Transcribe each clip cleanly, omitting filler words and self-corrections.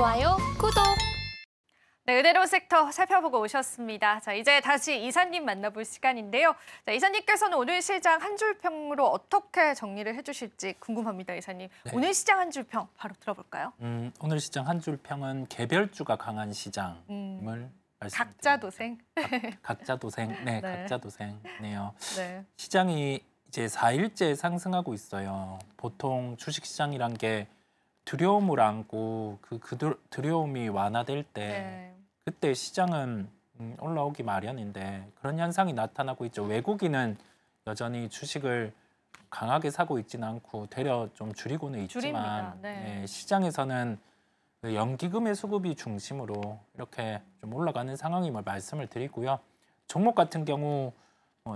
좋아요, 구독. 네, 은혜로운 섹터 살펴보고 오셨습니다. 자, 이제 다시 이사님 만나볼 시간인데요. 자, 이사님께서는 오늘 시장 한 줄 평으로 어떻게 정리를 해주실지 궁금합니다, 이사님. 네. 오늘 시장 한 줄 평 바로 들어볼까요? 오늘 시장 한 줄 평은 개별주가 강한 시장임을 말씀드립니다. 각자 도생. 각자 도생, 네, 네. 각자 도생네요. 네. 시장이 이제 4일째 상승하고 있어요. 보통 주식시장이란 게 두려움을 안고 그 두려움이 완화될 때 네. 그때 시장은 올라오기 마련인데 그런 현상이 나타나고 있죠. 외국인은 여전히 주식을 강하게 사고 있지는 않고 되려 좀 줄이고는 있지만 네. 시장에서는 그 연기금의 수급이 중심으로 이렇게 좀 올라가는 상황임을 말씀을 드리고요. 종목 같은 경우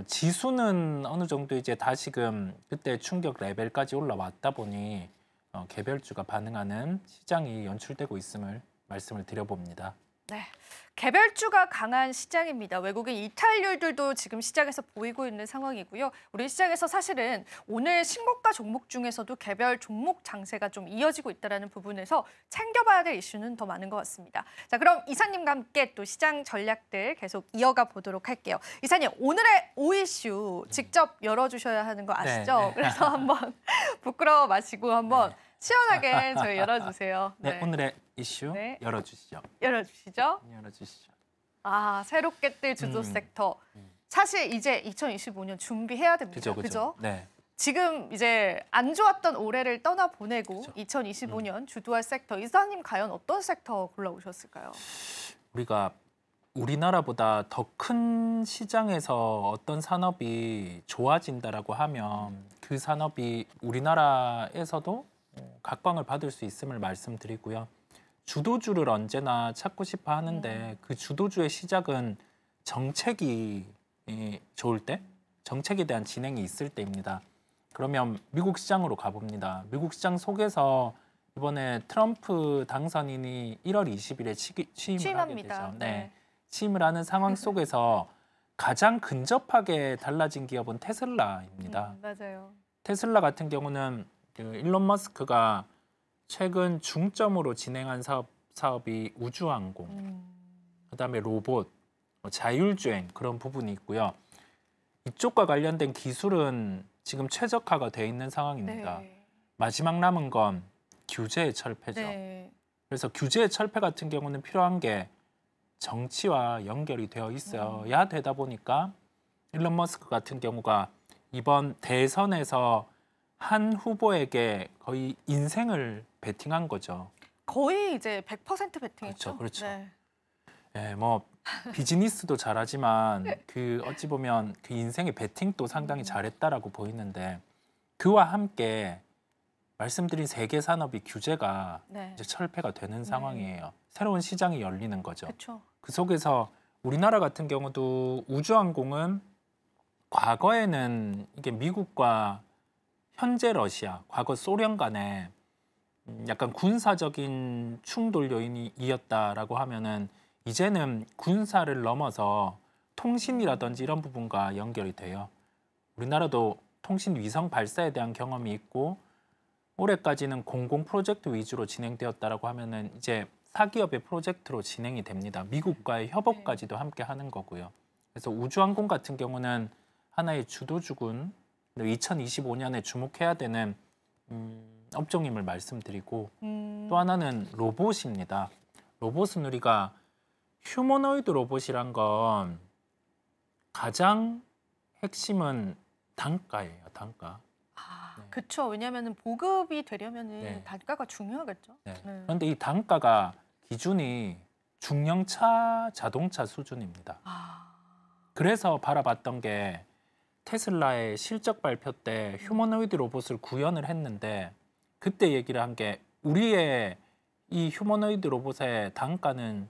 지수는 어느 정도 이제 다시금 그때 충격 레벨까지 올라왔다 보니 개별주가 반응하는 시장이 연출되고 있음을 말씀을 드려봅니다. 네, 개별주가 강한 시장입니다. 외국인 이탈률들도 지금 시장에서 보이고 있는 상황이고요. 우리 시장에서 사실은 오늘 신고가 종목 중에서도 개별 종목 장세가 좀 이어지고 있다는 부분에서 챙겨봐야 될 이슈는 더 많은 것 같습니다. 자, 그럼 이사님과 함께 또 시장 전략들 계속 이어가 보도록 할게요. 이사님, 오늘의 5이슈 직접 열어주셔야 하는 거 아시죠? 네. 그래서 한번 부끄러워 마시고 한번 시원하게 저희 열어주세요. 네, 오늘의 이슈 네. 열어주시죠. 열어주시죠. 열어주시죠. 아, 새롭게 뜰 주도 섹터. 사실 이제 2025년 준비해야 됩니다. 그죠? 네. 지금 이제 안 좋았던 올해를 떠나보내고 그죠. 2025년 주도할 섹터. 이사님 과연 어떤 섹터 골라오셨을까요? 우리가 우리나라보다 더 큰 시장에서 어떤 산업이 좋아진다라고 하면 그 산업이 우리나라에서도 각광을 받을 수 있음을 말씀드리고요. 주도주를 언제나 찾고 싶어 하는데 그 주도주의 시작은 정책이 좋을 때, 정책에 대한 진행이 있을 때입니다. 그러면 미국 시장으로 가봅니다. 미국 시장 속에서 이번에 트럼프 당선인이 1월 20일에 취임을 하게 되죠. 네. 취임을 하는 상황 속에서 가장 근접하게 달라진 기업은 테슬라입니다. 맞아요. 테슬라 같은 경우는 그 일론 머스크가 최근 중점으로 진행한 사업이 우주항공, 그다음에 로봇, 자율주행 그런 부분이 있고요. 이쪽과 관련된 기술은 지금 최적화가 돼 있는 상황입니다. 네. 마지막 남은 건 규제의 철폐죠. 네. 그래서 규제의 철폐 같은 경우는 필요한 게 정치와 연결이 되어 있어야 되다 보니까 일론 머스크 같은 경우가 이번 대선에서 한 후보에게 거의 인생을 베팅한 거죠. 거의 이제 100% 베팅했죠. 그렇죠. 네. 예, 뭐 비즈니스도 잘하지만 그 어찌 보면 그 인생의 베팅도 상당히 잘했다라고 보이는데 그와 함께 말씀드린 세계 산업이 규제가 이제 철폐가 되는 상황이에요. 새로운 시장이 열리는 거죠. 그렇죠. 그 속에서 우리나라 같은 경우도 우주항공은 과거에는 이게 미국과 현재 러시아, 과거 소련 간에 약간 군사적인 충돌 요인이었다라고 하면은 이제는 군사를 넘어서 통신이라든지 이런 부분과 연결이 돼요. 우리나라도 통신 위성 발사에 대한 경험이 있고 올해까지는 공공 프로젝트 위주로 진행되었다라고 하면은 이제 사기업의 프로젝트로 진행이 됩니다. 미국과의 협업까지도 함께 하는 거고요. 그래서 우주항공 같은 경우는 하나의 주도주군 2025년에 주목해야 되는 업종임을 말씀드리고 또 하나는 로봇입니다. 로봇은 우리가 휴머노이드 로봇이란 건 가장 핵심은 단가예요. 단가. 그렇죠. 왜냐하면 보급이 되려면 단가가 중요하겠죠. 네. 그런데 이 단가가 기준이 중형차 자동차 수준입니다. 그래서 바라봤던 게 테슬라의 실적 발표 때 휴머노이드 로봇을 구현을 했는데 그때 얘기를 한 게 우리의 이 휴머노이드 로봇의 단가는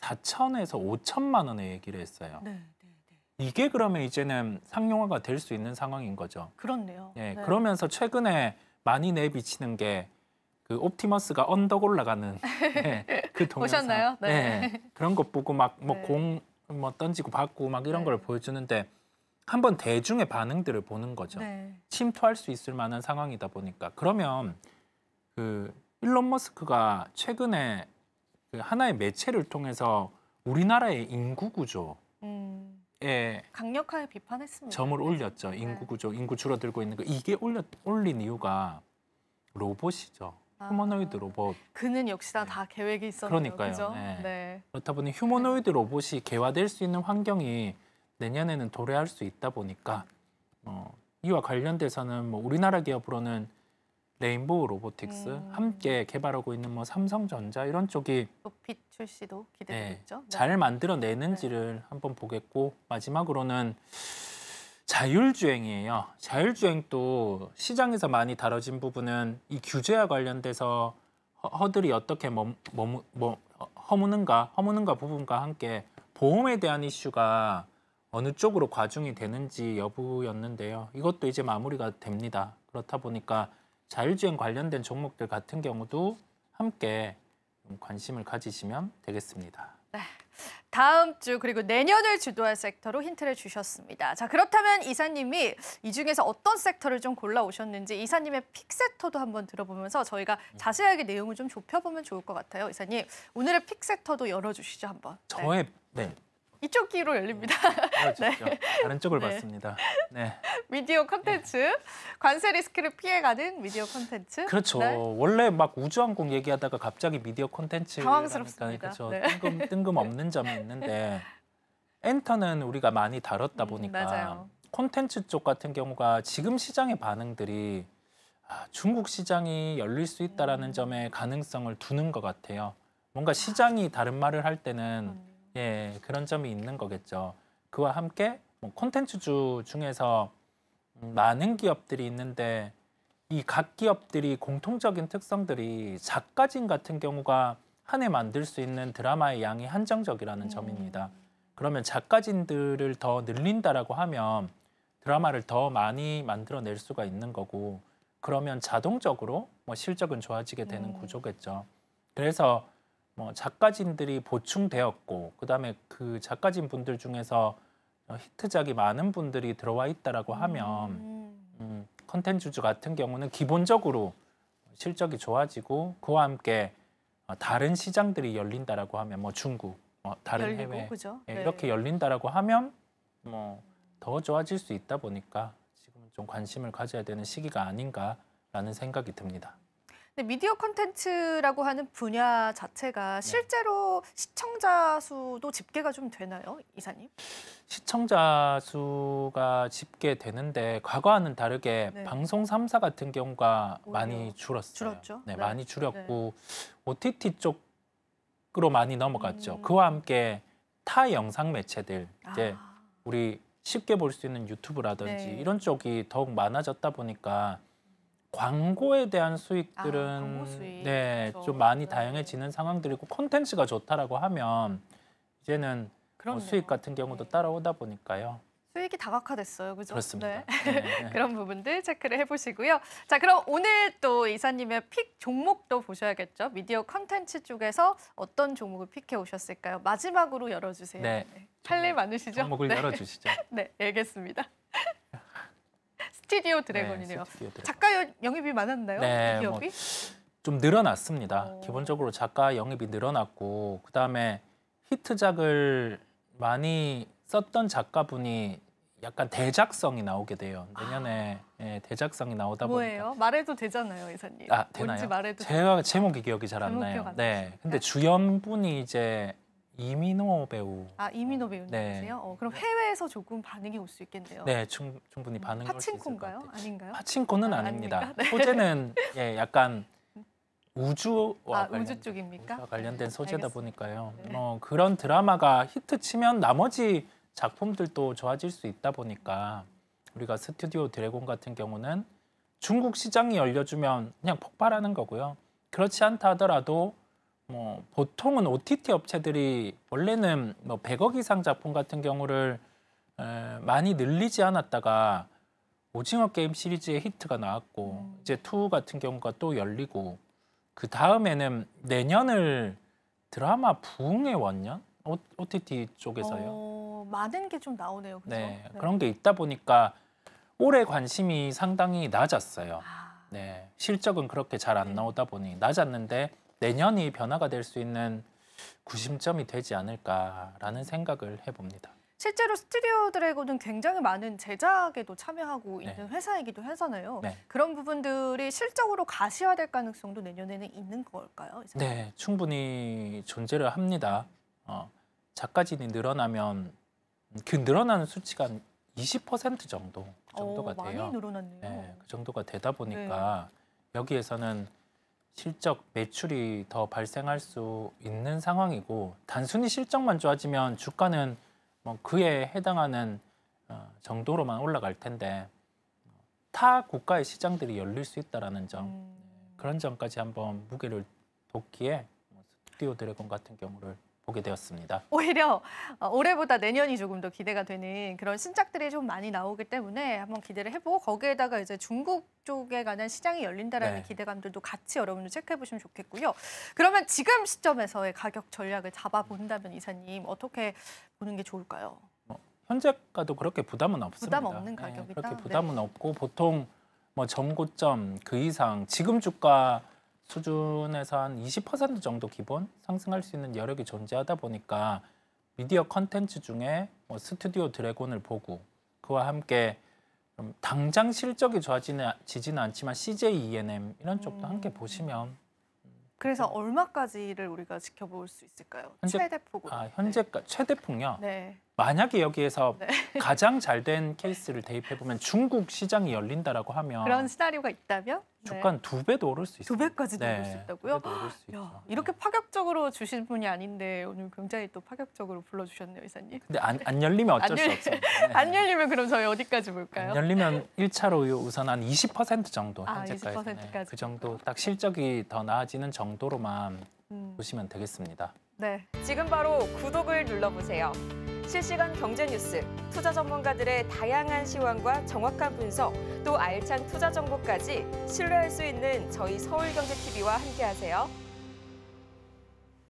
4천에서 5천만 원에 얘기를 했어요. 이게 그러면 이제는 상용화가 될 수 있는 상황인 거죠. 그렇네요. 예, 그러면서 최근에 많이 내비치는 게 그 옵티머스가 언덕 올라가는 그 동영상. 보셨나요? 그런 거 보고 막 뭐 공 뭐 던지고 받고 막 이런 걸 보여주는데 한번 대중의 반응들을 보는 거죠. 침투할 수 있을 만한 상황이다 보니까 그러면 그 일론 머스크가 최근에 그 하나의 매체를 통해서 우리나라의 인구 구조에 강력하게 비판했습니다. 점을 올렸죠. 인구 구조, 인구 줄어들고 있는 거 이게 올린 이유가 로봇이죠. 휴머노이드 로봇. 그는 역시나 다 계획이 있었네요. 그러니까요. 그죠? 네. 네. 그렇다 보니 휴머노이드 로봇이 개화될 수 있는 환경이 내년에는 도래할 수 있다 보니까 이와 관련돼서는 뭐 우리나라 기업으로는 레인보우 로보틱스 함께 개발하고 있는 뭐 삼성전자 이런 쪽이 로핏 출시도 기대되고 있죠. 네. 잘 만들어내는지를 한번 보겠고 마지막으로는 자율주행이에요. 자율주행도 시장에서 많이 다뤄진 부분은 이 규제와 관련돼서 허들이 어떻게 허무는가 부분과 함께 보험에 대한 이슈가 어느 쪽으로 과중이 되는지 여부였는데요. 이것도 이제 마무리가 됩니다. 그렇다 보니까 자율주행 관련된 종목들 같은 경우도 함께 좀 관심을 가지시면 되겠습니다. 네. 다음 주 그리고 내년을 주도할 섹터로 힌트를 주셨습니다. 자, 그렇다면 이사님이 이 중에서 어떤 sek터를 좀 골라오셨는지 이사님의 픽섹터도 한번 들어보면서 저희가 자세하게 내용을 좀 좁혀보면 좋을 것 같아요. 이사님, 오늘의 픽섹터도 열어주시죠, 한번. 네. 저의 이쪽 귀로 열립니다. 열어주시죠. 다른 쪽을 네. 봤습니다. 네. 미디어 콘텐츠, 관세 리스크를 피해가는 미디어 콘텐츠. 그렇죠. 네. 원래 막 우주항공 얘기하다가 갑자기 미디어 콘텐츠 당황스럽습니다. 그렇죠. 네. 뜬금없는 점이 있는데 엔터는 우리가 많이 다뤘다 보니까 맞아요. 콘텐츠 쪽 같은 경우가 지금 시장의 반응들이 중국 시장이 열릴 수 있다라는 점에 가능성을 두는 것 같아요. 뭔가 시장이 다른 말을 할 때는 그런 점이 있는 거겠죠. 그와 함께 뭐 콘텐츠주 중에서 많은 기업들이 있는데 이 각 기업들이 공통적인 특성들이 작가진 같은 경우가 한 해 만들 수 있는 드라마의 양이 한정적이라는 점입니다. 그러면 작가진들을 더 늘린다라고 하면 드라마를 더 많이 만들어낼 수가 있는 거고 그러면 자동적으로 뭐 실적은 좋아지게 되는 구조겠죠. 그래서 뭐 작가진들이 보충되었고 그다음에 그 작가진 분들 중에서 히트작이 많은 분들이 들어와 있다라고 하면 컨텐츠주 같은 경우는 기본적으로 실적이 좋아지고 그와 함께 다른 시장들이 열린다라고 하면 뭐 중국, 다른 열리고, 해외 그죠? 이렇게 열린다라고 하면 뭐 더 좋아질 수 있다 보니까 지금은 좀 관심을 가져야 되는 시기가 아닌가라는 생각이 듭니다. 근데 미디어 콘텐츠라고 하는 분야 자체가 실제로 시청자 수도 집계가 좀 되나요, 이사님? 시청자 수가 집계되는데 과거와는 다르게 네. 방송 3사 같은 경우가 오히려 많이 줄었어요. 줄었죠. 네, 네. 많이 줄였고 OTT 쪽으로 많이 넘어갔죠. 그와 함께 타 영상 매체들 이제 우리 쉽게 볼 수 있는 유튜브라든지 네. 이런 쪽이 더욱 많아졌다 보니까 광고에 대한 수익들은 광고 수익. 네, 그렇죠. 좀 많이 네. 다양해지는 상황들이고 콘텐츠가 좋다라고 하면 이제는 뭐 그럼요. 수익 같은 경우도 따라오다 보니까요. 수익이 다각화됐어요, 그죠? 그렇습니다. 네. 네. 그런 부분들 체크를 해보시고요. 자, 그럼 오늘 또 이사님의 픽 종목도 보셔야겠죠. 미디어 컨텐츠 쪽에서 어떤 종목을 픽해 오셨을까요? 마지막으로 열어주세요. 네. 할 일 많으시죠? 종목을 네. 열어주시죠. 네, 알겠습니다. 스튜디오 드래곤이네요. 스튜디오 드래곤. 작가 영입이 많았나요? 네, 이 기업이? 좀 늘어났습니다. 오. 기본적으로 작가 영입이 늘어났고 그다음에 히트작을 많이 썼던 작가분이 약간 대작성이 나오게 돼요. 내년에 대작성이 나오다 뭐예요? 말해도 되잖아요, 이사님. 보니까 뭔지 되나요? 말해도 제가 제목이 기억이 잘 안 제목 나요. 기억 안 네, 나십니까? 근데 주연분이 이제 이민호 배우. 이민호 배우님이세요? 네. 그럼 해외에서 조금 반응이 올 수 있겠네요. 네, 충분히 반응이 올 수 있을 것 파친코인가요? 같아요. 아닌가요? 파친코는 아, 아닙니다. 아닙니까? 네. 소재는 약간 우주와 우주 쪽입니까? 우주와 관련된 소재다 알겠습니다. 보니까요. 네. 그런 드라마가 히트 치면 나머지 작품들도 좋아질 수 있다 보니까 우리가 스튜디오 드래곤 같은 경우는 중국 시장이 열려주면 그냥 폭발하는 거고요. 그렇지 않다 하더라도 뭐 보통은 OTT 업체들이 원래는 뭐 100억 이상 작품 같은 경우를 많이 늘리지 않았다가 오징어 게임 시리즈의 히트가 나왔고 이제 2 같은 경우가 또 열리고 그 다음에는 내년을 드라마 부흥의 원년 OTT 쪽에서요. 많은 게 좀 나오네요. 그죠? 네, 그런 게 있다 보니까 올해 관심이 상당히 낮았어요. 네, 실적은 그렇게 잘 안 나오다 보니 낮았는데 내년이 변화가 될 수 있는 구심점이 되지 않을까라는 생각을 해봅니다. 실제로 스튜디오 드래곤은 굉장히 많은 제작에도 참여하고 네. 있는 회사이기도 해서요. 네. 그런 부분들이 실적으로 가시화될 가능성도 내년에는 있는 걸까요? 이사님? 네, 충분히 존재를 합니다. 작가진이 늘어나면 그 늘어나는 수치가 한 20% 정도가 돼요. 많이 늘어났네요. 네, 그 정도가 되다 보니까 여기에서는 실적 매출이 더 발생할 수 있는 상황이고 단순히 실적만 좋아지면 주가는 뭐 그에 해당하는 정도로만 올라갈 텐데 타 국가의 시장들이 열릴 수 있다라는 점 그런 점까지 한번 무게를 뒀기에 스튜디오 드래곤 같은 경우를 보게 되었습니다. 오히려 올해보다 내년이 조금 더 기대가 되는 그런 신작들이 좀 많이 나오기 때문에 한번 기대를 해보고 거기에다가 이제 중국 쪽에 관한 시장이 열린다라는 네. 기대감들도 같이 여러분들 체크해 보시면 좋겠고요. 그러면 지금 시점에서의 가격 전략을 잡아본다면 이사님 어떻게 보는 게 좋을까요? 현재가도 그렇게 부담은 없습니다. 부담 없는 가격이다? 그렇게 부담은 없고 보통 뭐 전고점 그 이상 지금 주가 수준에서 한 20% 정도 기본 상승할 수 있는 여력이 존재하다 보니까 미디어 컨텐츠 중에 뭐 스튜디오 드래곤을 보고 그와 함께 좀 당장 실적이 좋아지지는 않지만 CJ ENM 이런 쪽도 함께 보시면 그래서 얼마까지를 우리가 지켜볼 수 있을까요? 최대폭으로. 현재가 최대폭요. 네. 만약에 여기에서 가장 잘 된 케이스를 대입해 보면 중국 시장이 열린다라고 하면 그런 시나리오가 있다면 주가는 2배도 오를 수 있어요. 2배까지도 오를 수 있다고요? 2배도 오를 수 야, 있죠. 이렇게 파격적으로 주신 분이 아닌데 오늘 굉장히 또 파격적으로 불러주셨네요, 이사님. 근데 안 열리면 어쩔 수 없어요. 안 열리면 그럼 저희 어디까지 볼까요? 안 열리면 1차로 우선 한 20% 정도 현재까지 20%까지. 그 정도 딱 실적이 더 나아지는 정도로만 보시면 되겠습니다. 네. 지금 바로 구독을 눌러보세요. 실시간 경제 뉴스, 투자 전문가들의 다양한 시황과 정확한 분석, 또 알찬 투자 정보까지 신뢰할 수 있는 저희 서울경제TV와 함께하세요.